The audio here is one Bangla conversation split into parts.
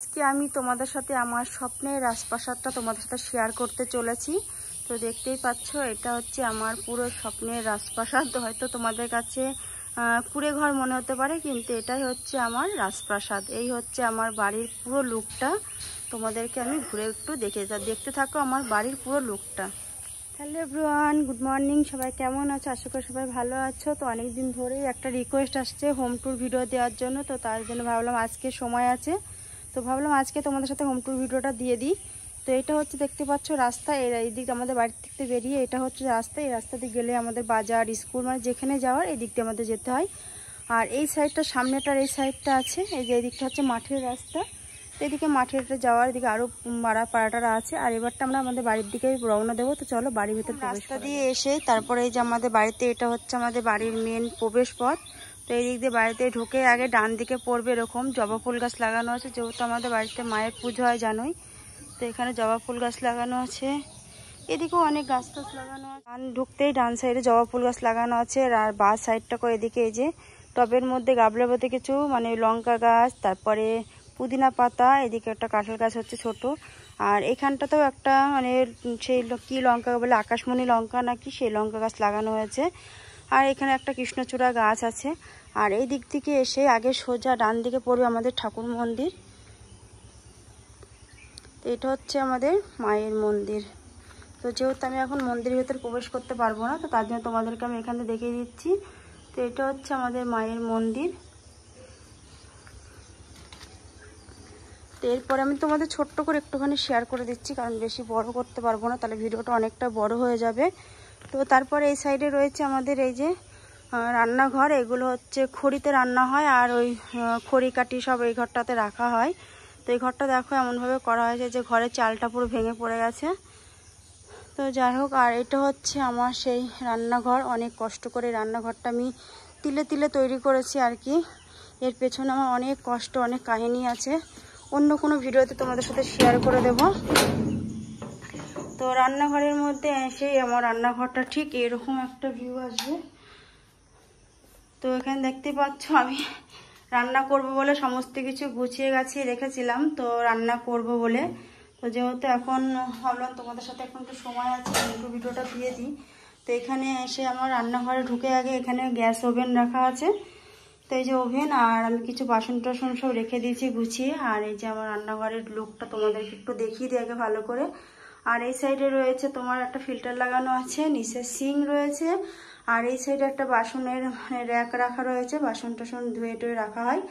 আজকে আমি তোমাদের সাথে আমার স্বপ্নের রাজপ্রাসাদটা তোমাদের সাথে শেয়ার করতে চলেছি। তো দেখতেই পাচ্ছ, এটা হচ্ছে আমার পুরো স্বপ্নের রাজপ্রাসাদ। হয়তো তোমাদের কাছে কুড়ে ঘর মনে হতে পারে, কিন্তু এটাই হচ্ছে আমার রাজপ্রাসাদ। এই হচ্ছে আমার বাড়ির পুরো লুকটা। তোমাদেরকে আমি ঘুরে একটু দেখতে থাকো আমার বাড়ির পুরো লুকটা। Hello everyone, good morning. সবাই কেমন আছো? আশা করি সবাই ভালো আছো। তো অনেক দিন ধরেই একটা রিকোয়েস্ট আসছে হোম ট্যুর ভিডিও দেওয়ার জন্য, তো তার জন্য ভাবলাম আজকে সময় আছে, তো ভাবলাম আজকে তোমাদের সাথে হোম ট্যুর ভিডিওটা দিয়ে দিই। তো এটা হচ্ছে দেখতে পাচ্ছ রাস্তা, এই দিক আমাদের বাড়ি থেকে বেরিয়ে এটা হচ্ছে রাস্তা। এই রাস্তা দিয়ে গেলে আমাদের বাজার, স্কুল, মানে যেখানে যাওয়ার এই দিক দিয়ে আমাদের যেতে হয়। আর এই সাইডটা, সামনেটার এই সাইডটা আছে, এই যে এই দিকটা হচ্ছে মাঠের রাস্তা। এদিকে মাঠের যাওয়ার এদিকে আরো পাড়াটারা আছে। আর এবারটা আমরা আমাদের বাড়ির দিকে রওনা দেবো। তো চলো বাড়ির ভিতর রাস্তা দিয়ে এসে তারপরে এই যে আমাদের বাড়িতে, এটা হচ্ছে আমাদের বাড়ির মেন প্রবেশ পথ। তো এই দিক দিয়ে বাড়িতে ঢুকে আগে ডান দিকে পড়বে এরকম জবা ফুল গাছ লাগানো আছে, যেহেতু আমাদের বাড়িতে মায়ের পুজো হয় জানোই। তো এখানে জবা ফুল গাছ লাগানো আছে, এদিকেও অনেক গাছ টাছ লাগানো আছে। ঢুকতেই ডান সাইডে জবা ফুল গাছ লাগানো আছে। আর বা সাইডটা করে এদিকে এই যে টবের মধ্যে গাবলার মধ্যে কিছু মানে লঙ্কা গাছ, তারপরে পুদিনা পাতা, এদিকে একটা কাঁঠাল গাছ হচ্ছে ছোট। আর এখানটাতেও একটা মানে সেই কি লঙ্কা বলে, আকাশমণি লঙ্কা নাকি, সেই লঙ্কা গাছ লাগানো হয়েছে। আর এখানে একটা কৃষ্ণচূড়া গাছ আছে। আর এই দিক থেকে এসে আগে সোজা ডান দিকে পড়বে আমাদের ঠাকুর মন্দির। তো এটা হচ্ছে আমাদের মায়ের মন্দির। তো যেহেতু আমি এখন মন্দিরের ভিতরে প্রবেশ করতে পারবো না, তো তার জন্য তোমাদেরকে আমি এখানে দেখিয়ে দিচ্ছি। তো এটা হচ্ছে আমাদের মায়ের মন্দির। তো এরপরে আমি তোমাদের ছোট্ট করে একটুখানি শেয়ার করে দিচ্ছি, কারণ বেশি বড় করতে পারবো না, তাহলে ভিডিওটা অনেকটা বড় হয়ে যাবে। তো তারপরে এই সাইডে রয়েছে আমাদের এই যে রান্নাঘর। এগুলো হচ্ছে খড়িতে রান্না হয়, আর ওই খড়ি কাটি সব এই ঘরটাতে রাখা হয়। তো এই ঘরটা দেখো এমনভাবে করা হয়েছে যে ঘরের চালটা পুরো ভেঙে পড়ে গেছে। তো যাই হোক, আর এটা হচ্ছে আমার সেই রান্নাঘর। অনেক কষ্ট করে রান্নাঘরটা আমি তিলে তিলে তৈরি করেছি আর কি। এর পেছনে আমার অনেক কষ্ট, অনেক কাহিনী আছে, অন্য কোনো ভিডিওতে তোমাদের সাথে শেয়ার করে দেব। তো রান্নাঘরের মধ্যে এসেই আমার রান্নাঘরটা ঠিক এরকম একটা ভিউ আসবে। তো এখানে দেখতে পাচ্ছ আমি রান্না করব বলে সমস্ত কিছু গুছিয়ে গাছিয়ে রেখেছিলাম, তো রান্না করব বলে। তো যেহেতু এখন ভাবলাম তোমাদের সাথে এখন একটু সময় আছে, একটু ভিডিওটা দিয়ে দিই। তো এখানে এসে আমার রান্নাঘরে ঢুকে আগে এখানে গ্যাস ওভেন রাখা আছে। তো এই যে ওভেন, আর আমি কিছু বাসন টাসন সব রেখে দিয়েছি গুছিয়ে। আর এই যে আমার রান্নাঘরের লুকটা তোমাদেরকে একটু দেখিয়ে দিই আগে ভালো করে। আর এই সাইডে রয়েছে তোমার একটা ফিল্টার লাগানো আছে, নিচে সিঙ্ক রয়েছে। আর এই সাইডে একটা বাসনের র্যাক রাখা রয়েছে, বাসন টাসন ধুয়ে টুয়ে রাখা হয়।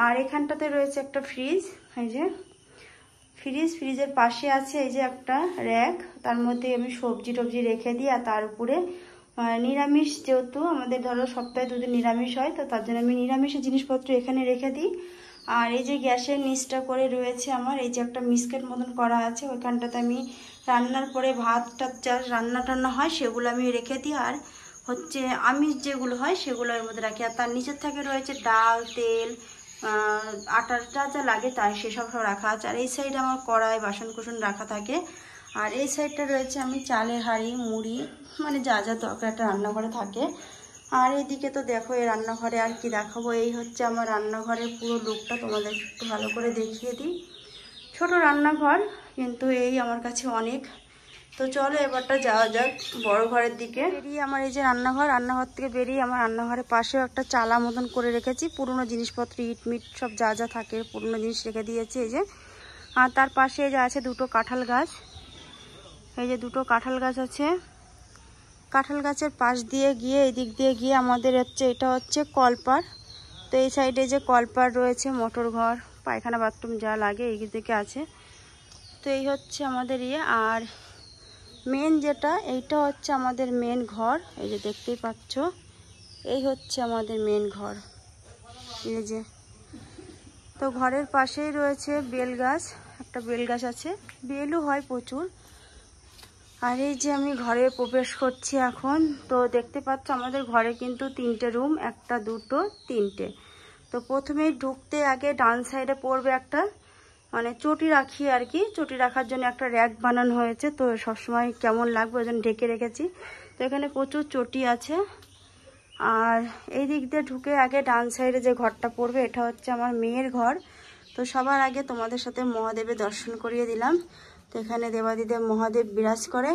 আর এখানটাতে রয়েছে একটা ফ্রিজ, এই যে ফ্রিজের পাশে আছে এই যে একটা র্যাক, তার মধ্যে আমি সবজি টবজি রেখে দিই। আর তার উপরে নিরামিষ, যেহেতু আমাদের ধরো সপ্তাহে দুদিন নিরামিষ হয়, তো তার জন্য আমি নিরামিষের জিনিসপত্র এখানে রেখে দিই। আর এই যে গ্যাসের নিচটা করে রয়েছে আমার এই যে একটা মিসকেট মতন করা আছে, ওইখানটাতে আমি রান্নার পরে ভাত টাত যা রান্না টান্না হয় সেগুলো আমি রেখে দিই। আর হচ্ছে আমিষ যেগুলো হয় সেগুলো এর মধ্যে রাখি। আর তার নিচের থেকে রয়েছে ডাল, তেল, আটার যা যা লাগে তাই সেসব সব রাখা আছে। আর এই সাইডে আমার কড়াই বাসন কুসন রাখা থাকে। আর এই সাইডটা রয়েছে আমি চালের হাঁড়ি, মুড়ি, মানে যা যা দরকার একটা রান্নাঘরে থাকে। আর এইদিকে তো দেখো এই রান্নাঘরে আর কি দেখাবো, এই হচ্ছে আমার রান্নাঘরের পুরো লুকটা তোমাদের একটু ভালো করে দেখিয়ে দিই। ছোট রান্নাঘর, কিন্তু এই আমার কাছে অনেক। তো চলো এবারটা যাওয়া যাক বড় ঘরের দিকে। বেরিয়ে আমার এই যে রান্নাঘর থেকে বেরিয়ে আমার রান্নাঘরের পাশেও একটা চালা মতন করে রেখেছি, পুরনো জিনিসপত্র, ইট মিট সব যা যা থাকে পুরনো জিনিস রেখে দিয়েছি এই যে। আর তার পাশে এই যে আছে দুটো কাঁঠাল গাছ, এই যে দুটো কাঁঠাল গাছ আছে। কাঁঠাল গাছের পাশ দিয়ে গিয়ে এই দিক দিয়ে গিয়ে আমাদের হচ্ছে এটা হচ্ছে কলপার। তো এই সাইডে যে কলপার রয়েছে, মোটর ঘর, পায়খানা বাথরুম যা লাগে এই দিকে আছে। তো এই হচ্ছে আমাদের ইয়ে। আর মেন যেটা, এইটা হচ্ছে আমাদের মেন ঘর, এই যে দেখতেই পাচ্ছ, এই হচ্ছে আমাদের মেন ঘর এই যে। তো ঘরের পাশেই রয়েছে বেল গাছ, একটা বেল গাছ আছে, বেলও হয় প্রচুর। আর এই যে আমি ঘরে প্রবেশ করছি এখন। তো দেখতে পাচ্ছ আমাদের ঘরে কিন্তু 3টে রুম, একটা দুটো তিনটে। তো প্রথমেই ঢুকতে আগে ডান সাইডে পড়বে একটা মানে চটি রাখি আর কি, চটি রাখার জন্য একটা র্যাক বানানো হয়েছে। তো সবসময় কেমন লাগবে ওই জন্য ঢেকে রেখেছি। তো এখানে প্রচুর চটি আছে। আর এই দিক দিয়ে ঢুকে আগে ডান সাইডে যে ঘরটা পড়বে এটা হচ্ছে আমার মেয়ের ঘর। তো তো সবার আগে তোমাদের সাথে মহাদেবের দর্শন করিয়ে দিলাম। তো এখানে দেবাদিদেব মহাদেব বিরাজ করে।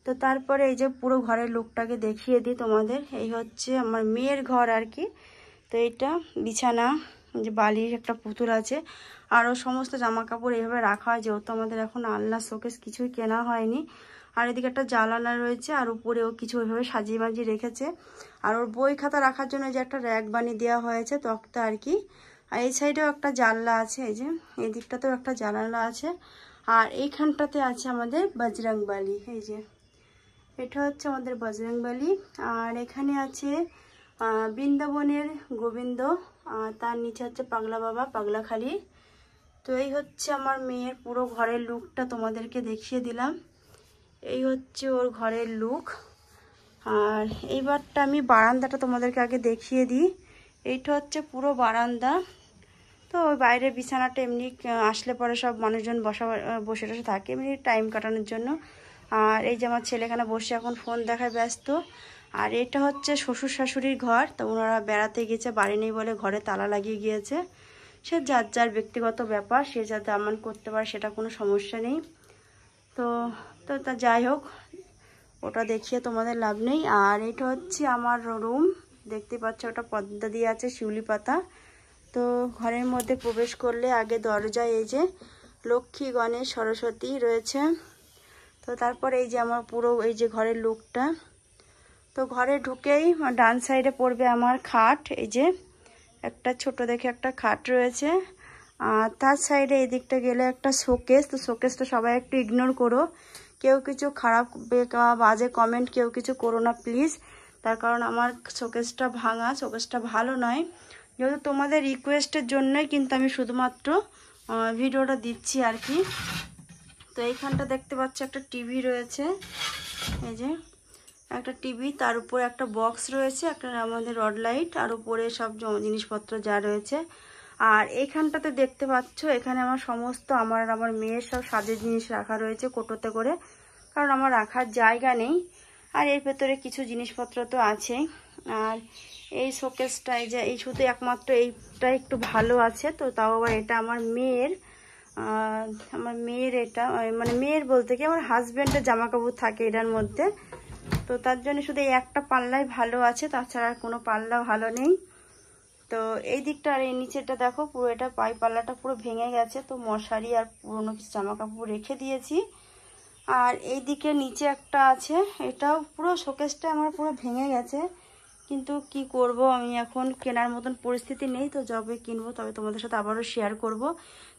তো তারপরে এই যে পুরো ঘরের লুকটাকে দেখিয়ে দিই তোমাদের। এই হচ্ছে আমার মেয়ের ঘর আর কি। তো এইটা বিছানা, যে বালির একটা পুতুল আছে, আরও সমস্ত জামা কাপড় এইভাবে রাখা হয়, যেহেতু আমাদের এখন আলনা শোকেস কিছুই কেনা হয়নি। আর এদিকে একটা জানালা রয়েছে, আর উপরেও কিছু ওইভাবে সাজিয়ে মাজিয়ে রেখেছে। আর ওর বই খাতা রাখার জন্য যে একটা র্যাক বানিয়ে দেওয়া হয়েছে তক্তা আর কি। আর এই সাইডেও একটা জানলা আছে, এই যে এই দিকটাতেও একটা জানালা আছে। আর এইখানটাতে আছে আমাদের বজরংবলী, এই যে এটা হচ্ছে আমাদের বজরংবলী। আর এখানে আছে বৃন্দাবনের গোবিন্দ, আর তার নিচে হচ্ছে পাগলা বাবা, পাগলাখালি। তো এই হচ্ছে আমার মেয়ের পুরো ঘরের লুকটা তোমাদেরকে দেখিয়ে দিলাম। এই হচ্ছে ওর ঘরের লুক। আর এইবারটা আমি বারান্দাটা তোমাদেরকে আগে দেখিয়ে দিই। এইটা হচ্ছে পুরো বারান্দা। তো ওই বাইরের বিছানাটা এমনি আসলে পরে সব মানুষজন বসে টসে থাকে এমনি টাইম কাটানোর জন্য। আর এই যে আমার ছেলে এখানে বসে এখন ফোন দেখায় ব্যস্ত। আর এটা হচ্ছে শ্বশুর শাশুড়ির ঘর। তো ওনারা বেড়াতে গেছে, বাড়ি নেই বলে ঘরে তালা লাগিয়ে গিয়েছে। সে যার যার ব্যক্তিগত ব্যাপার, সে যাতে আমান করতে পারে সেটা কোনো সমস্যা নেই। তো তো তা যাই হোক, ওটা দেখিয়ে তোমাদের লাভ নেই। আর এটা হচ্ছে আমার রুম, দেখতে পাচ্ছ ওটা পর্দা দিয়ে আছে শিউলি পাতা। তো ঘরের মধ্যে প্রবেশ করলে আগে দরজায় এই যে লক্ষ্মী, গণেশ, সরস্বতী রয়েছে। তো তারপর এই যে আমার পুরো এই যে ঘরের লুকটা। তো ঘরে ঢুকেই ডান সাইডে পড়বে আমার খাট, এই যে একটা ছোট দেখে একটা খাট রয়েছে। আর তার সাইডে এই দিকটা গেলে একটা শোকেস। তো শোকেসটা সবাই একটু ইগনোর করো, কেউ কিছু খারাপ বাজে কমেন্ট কেউ কিছু করো না প্লিজ। তার কারণ আমার শোকেসটা ভাঙা, শোকেসটা ভালো নয়। যেহেতু তোমাদের রিকোয়েস্টের জন্যই কিন্তু আমি শুধুমাত্র ভিডিওটা দিচ্ছি আর কি। তো এইখানটা দেখতে পাচ্ছ একটা টিভি রয়েছে, এই যে একটা টিভি, তার উপরে একটা বক্স রয়েছে, একটা আমাদের রড লাইট, আর উপরে সব জিনিসপত্র যা রয়েছে। আর এইখানটাতে দেখতে পাচ্ছ এখানে আমার সমস্ত আমার মেয়ের সব সাজের জিনিস রাখা রয়েছে কোটোতে করে, কারণ আমার রাখার জায়গা নেই। আর এর ভেতরে কিছু জিনিসপত্র তো আছেই। আর এই শোকেসটা এই যে এই শুধু একমাত্র এইটা একটু ভালো আছে। তো তাও আবার এটা আমার মেয়ের এটা মানে মেয়ের বলতে কি আমার হাজব্যান্ডের জামা কাপড় থাকে এটার মধ্যে। তো তার জন্য শুধু এই একটা পাল্লাই ভালো আছে, তাছাড়া আর কোনো পাল্লা ভালো নেই। তো এই দিকটা আর এই নিচেটা দেখো পুরো এটা পাই পাল্লাটা পুরো ভেঙে গেছে। তো মশারি আর পুরোনো কিছু জামা কাপড় রেখে দিয়েছি। আর এই দিকে নিচে একটা আছে, এটাও পুরো শোকেসটা আমার পুরো ভেঙে গেছে। কিন্তু কি করব, আমি এখন কেনার মতন পরিস্থিতি নেই। তো যবে কিনবো তবে তোমাদের সাথে আবারও শেয়ার করব।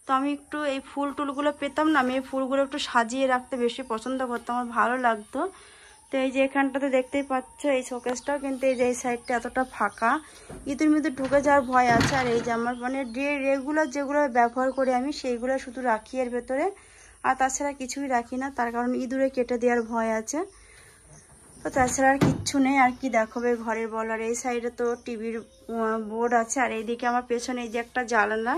তো আমি একটু এই ফুল টুলগুলো পেতাম না, আমি এই ফুলগুলো একটু সাজিয়ে রাখতে বেশি পছন্দ করতাম, আমার ভালো লাগতো। তো এই যে এখানটাতে দেখতেই পাচ্ছ এই শোকেসটাও কিন্তু এই যে এই সাইডটা এতটা ফাঁকা, ইঁদুর মিঁদুর ঢুকে যাওয়ার ভয় আছে। আর এই যে আমার মানে রেগুলার যেগুলো ব্যবহার করি আমি সেইগুলো শুধু রাখি এর ভেতরে, আর তাছাড়া কিছুই রাখি না, তার কারণ ইঁদুরে কেটে দেওয়ার ভয় আছে। তো তাছাড়া আর কিচ্ছু নেই। আর কি দেখাবে ঘরের বল। আর এই সাইডে তো টিভির বোর্ড আছে। আর এইদিকে আমার পেছনে এই যে একটা জানালা,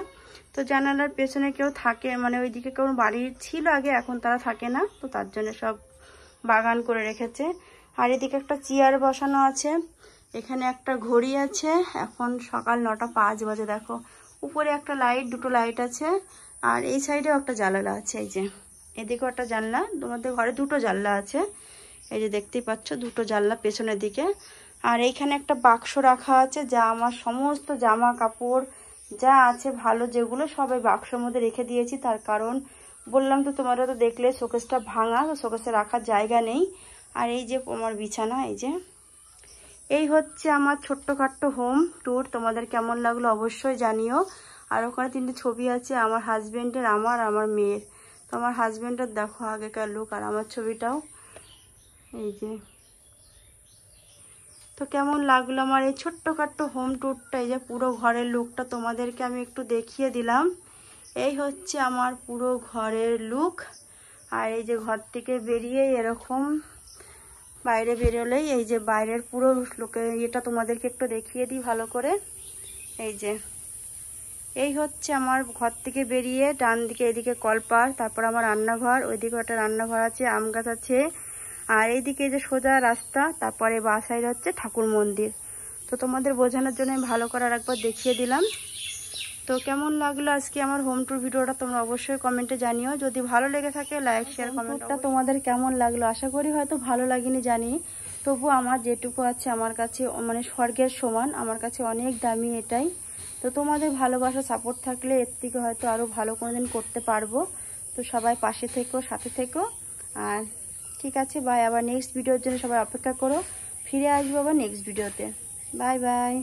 তো জানালার পেছনে কেউ থাকে, মানে ওইদিকে কেউ বাড়ি ছিল আগে, এখন তারা থাকে না। তো তার জন্য সব বাগান করে রেখেছে। আর এদিকে একটা চেয়ার বসানো আছে, এখানে একটা ঘড়ি আছে, এখন সকাল 9টা 5 বাজে দেখো। উপরে একটা লাইট, দুটো লাইট আছে। আর এই সাইডেও একটা জানালা আছে, এই যে এদিকেও একটা জানলা, তোমাদের ঘরে দুটো জানলা আছে, এই যে দেখতেই পাচ্ছ দুটো জানলা পেছনের দিকে। আর এইখানে একটা বাক্স রাখা আছে, যা আমার সমস্ত জামা কাপড় যা আছে ভালো যেগুলো সবাই বাক্সের মধ্যে রেখে দিয়েছি। তার কারণ বললাম তো তোমরা তো দেখলে শোকেসটা ভাঙা, তো শোকেসে রাখার জায়গা নেই। আর এই যে আমার বিছানা, এই যে এই হচ্ছে আমার ছোট্টখাট্টো হোম ট্যুর। তোমাদের কেমন লাগলো অবশ্যই জানিও। আর ওখানে 3টে ছবি আছে, আমার হাজবেন্ডের, আমার মেয়ের। তো আমার হাজবেন্ডের দেখো আগেকার লুক, আর আমার ছবিটাও এই যে। তো কেমন লাগলো আমার এই ছোট্টখাট্টো হোম ট্যুরটা, এই যে পুরো ঘরের লুকটা তোমাদেরকে আমি একটু দেখিয়ে দিলাম। এই হচ্ছে আমার পুরো ঘরের লুক। আর এই যে ঘর থেকে বেরিয়ে এরকম বাইরে বেরোলেই এই যে বাইরের পুরো লোকের এটা তোমাদেরকে একটু দেখিয়ে দিই ভালো করে। এই যে এই হচ্ছে আমার ঘর থেকে বেরিয়ে ডান দিকে এদিকে কলপার, তারপর আমার রান্নাঘর, ওইদিকে একটা রান্নাঘর আছে, আম গাছ আছে। আর এইদিকে যে সোজা রাস্তা, তারপরে বাঁ সাইড হচ্ছে ঠাকুর মন্দির। তো তোমাদের বোঝানোর জন্য আমি ভালো করে একবার দেখিয়ে দিলাম। তো কেমন লাগলো আজকে আমার হোম ট্যুর ভিডিওটা তোমরা অবশ্যই কমেন্টে জানিও। যদি ভালো লেগে থাকে লাইক শেয়ার কমেন্টটা তোমাদের কেমন লাগলো, আশা করি হয়তো ভালো লাগেনি জানি, তবু আমার যেটুকু আছে আমার কাছে মানে স্বর্গের সমান, আমার কাছে অনেক দামি এটাই। তো তোমাদের ভালোবাসা সাপোর্ট থাকলে এর থেকে হয়তো আরও ভালো কোনোদিন করতে পারবো। তো সবাই পাশে থেকো, সাথে থেকো। আর ঠিক আছে, বাই। আবার নেক্সট ভিডিওর জন্য সবাই অপেক্ষা করো, ফিরে আসবো আবার নেক্সট ভিডিওতে। Bye bye.